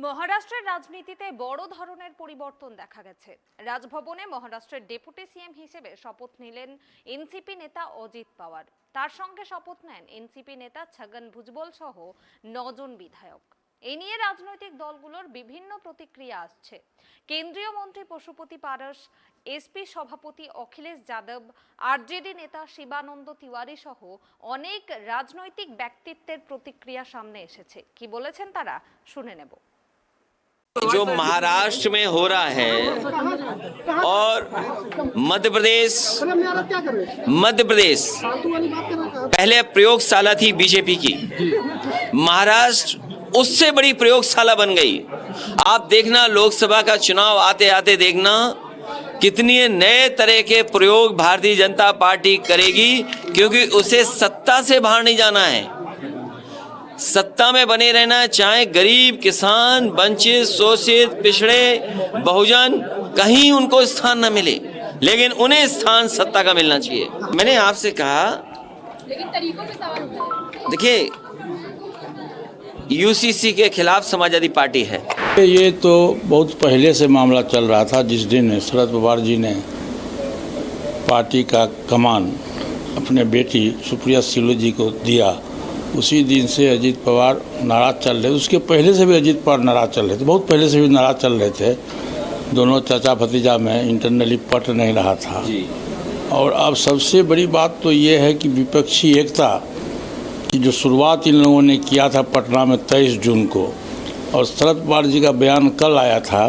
মহারাষ্ট্রের রাজনীতিতে বড় ধরনের পরিবর্তন দেখা গেছে। রাজভবনে মহারাষ্ট্রের ডেপুটি সিএম হিসেবে শপথ নিলেন এনসিপি নেতা অজিত পাওয়ার। তার সঙ্গে শপথ নেন এনসিপি নেতা ছগন ভুজবল সহ 9 জন বিধায়ক। এ নিয়ে রাজনৈতিক দলগুলোর বিভিন্ন প্রতিক্রিয়া আসছে। কেন্দ্রীয় মন্ত্রী পশুপতি পারস, এসপি সভাপতি অখিলেশ যাদব, আরজেডি নেতা শিবানন্দ তিওয়ারি সহ অনেক রাজনৈতিক ব্যক্তিত্বের প্রতিক্রিয়া সামনে এসেছে। কি বলেছেন তারা শুনে নেব। जो महाराष्ट्र में हो रहा है और मध्य प्रदेश पहले प्रयोगशाला थी बीजेपी की, महाराष्ट्र उससे बड़ी प्रयोगशाला बन गई। आप देखना लोकसभा का चुनाव आते आते देखना कितनी नए तरह के प्रयोग भारतीय जनता पार्टी करेगी, क्योंकि उसे सत्ता से बाहर नहीं जाना है, सत्ता में बने रहना। चाहे गरीब, किसान, वंचित, शोषित, पिछड़े, बहुजन, कहीं उनको स्थान न मिले, लेकिन उन्हें स्थान सत्ता का मिलना चाहिए। मैंने आपसे कहा, लेकिन तरीकों पे सवाल उठा है। देखिए यूसीसी के खिलाफ समाजवादी पार्टी है। ये तो बहुत पहले से मामला चल रहा था। जिस दिन शरद पवार जी ने पार्टी का कमान अपने बेटी सुप्रिया सुले जी को दिया, उसी दिन से अजीत पवार नाराज चल रहे। उसके पहले से भी अजीत पवार नाराज चल रहे थे, बहुत पहले से भी नाराज चल रहे थे। दोनों चाचा भतीजा में इंटरनली पट नहीं रहा था जी। और अब सबसे बड़ी बात तो ये है कि विपक्षी एकता की जो शुरुआत इन लोगों ने किया था पटना में 23 जून को, और शरद पवार जी का बयान कल आया था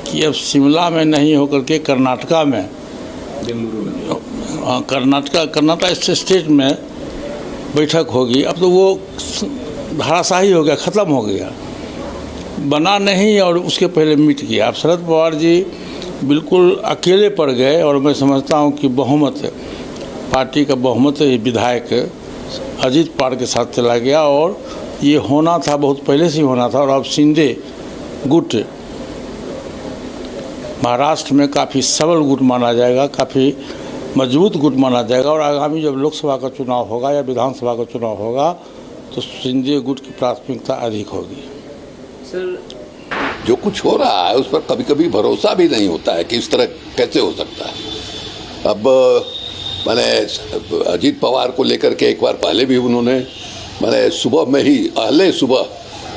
कि अब शिमला में नहीं होकर के कर्नाटका में, कर्नाटका स्टेट में बैठक होगी। अब तो वो धाराशाही हो गया, ख़त्म हो गया, बना नहीं। और उसके पहले मिट गया। अब शरद पवार जी बिल्कुल अकेले पड़ गए, और मैं समझता हूँ कि बहुमत, पार्टी का बहुमत विधायक अजीत पवार के साथ चला गया। और ये होना था, बहुत पहले से ही होना था। और अब शिंदे गुट महाराष्ट्र में काफ़ी सबल गुट माना जाएगा, काफ़ी मजबूत गुट माना जाएगा। और आगामी जब लोकसभा का चुनाव होगा या विधानसभा का चुनाव होगा तो शिंदे गुट की प्राथमिकता अधिक होगी। सर, जो कुछ हो रहा है उस पर कभी कभी भरोसा भी नहीं होता है कि इस तरह कैसे हो सकता है। अब मैंने अजीत पवार को लेकर के एक बार पहले भी उन्होंने, मैंने सुबह में ही, पहले सुबह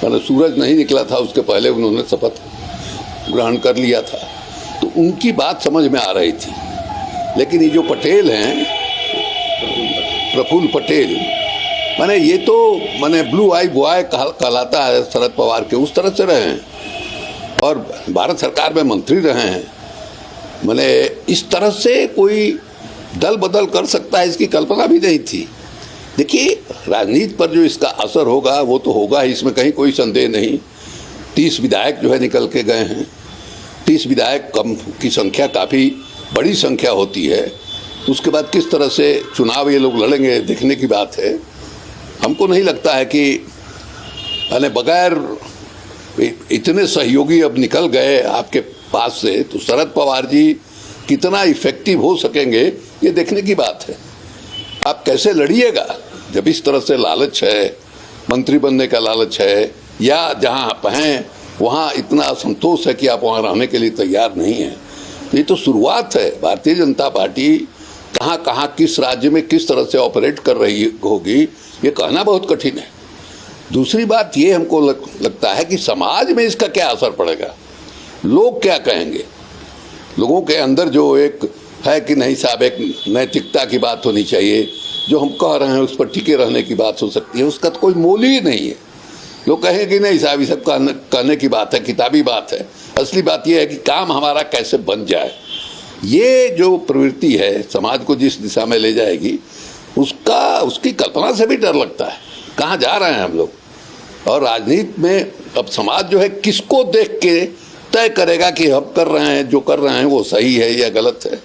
मैंने सूरज नहीं निकला था उसके पहले उन्होंने शपथ ग्रहण कर लिया था, तो उनकी बात समझ में आ रही थी। लेकिन ये जो पटेल हैं, प्रफुल्ल पटेल, मैंने ये तो मैंने ब्लू आई बॉय कहलाता है शरद पवार के, उस तरह से रहे हैं और भारत सरकार में मंत्री रहे हैं। मैंने इस तरह से कोई दल बदल कर सकता है इसकी कल्पना भी नहीं थी। देखिए राजनीति पर जो इसका असर होगा वो तो होगा ही, इसमें कहीं कोई संदेह नहीं। 30 विधायक जो है निकल के गए हैं। 30 विधायक कम की संख्या काफ़ी बड़ी संख्या होती है। उसके बाद किस तरह से चुनाव ये लोग लड़ेंगे देखने की बात है। हमको नहीं लगता है कि बगैर इतने सहयोगी अब निकल गए आपके पास से, तो शरद पवार जी कितना इफेक्टिव हो सकेंगे ये देखने की बात है। आप कैसे लड़िएगा जब इस तरह से लालच है, मंत्री बनने का लालच है, या जहां आप हैं वहां इतना असंतोष है कि आप वहां रहने के लिए तैयार नहीं हैं। ये तो शुरुआत है। भारतीय जनता पार्टी कहाँ कहाँ किस राज्य में किस तरह से ऑपरेट कर रही होगी ये कहना बहुत कठिन है। दूसरी बात ये हमको लगता है कि समाज में इसका क्या असर पड़ेगा, लोग क्या कहेंगे। लोगों के अंदर जो एक है कि नहीं साहब, एक नैतिकता की बात होनी चाहिए, जो हम कह रहे हैं उस पर टिके रहने की बात हो सकती है, उसका तो कोई मोल ही नहीं है। लोग कहेंगे कि नहीं साहब ये सब कहने की बात है, किताबी बात है। असली बात यह है कि काम हमारा कैसे बन जाए। ये जो प्रवृत्ति है समाज को जिस दिशा में ले जाएगी उसकी कल्पना से भी डर लगता है। कहाँ जा रहे हैं हम लोग। और राजनीति में अब समाज जो है किसको देख के तय करेगा कि हम कर रहे हैं, जो कर रहे हैं वो सही है या गलत है।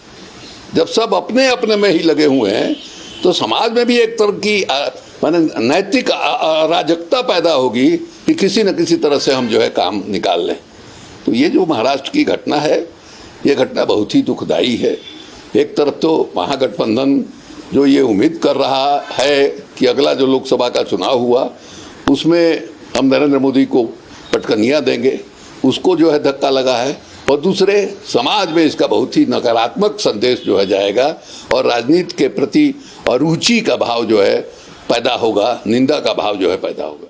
जब सब अपने अपने में ही लगे हुए हैं तो समाज में भी एक तरह की नैतिक अराजकता पैदा होगी कि किसी न किसी तरह से हम जो है काम निकाल लें। तो ये जो महाराष्ट्र की घटना है ये घटना बहुत ही दुखदाई है। एक तरफ तो महागठबंधन जो ये उम्मीद कर रहा है कि अगला जो लोकसभा का चुनाव हुआ उसमें हम नरेंद्र मोदी को पटकनियाँ देंगे, उसको जो है धक्का लगा है, और दूसरे समाज में इसका बहुत ही नकारात्मक संदेश जो है जाएगा, और राजनीति के प्रति अरुचि का भाव जो है पैदा होगा, निंदा का भाव जो है पैदा होगा।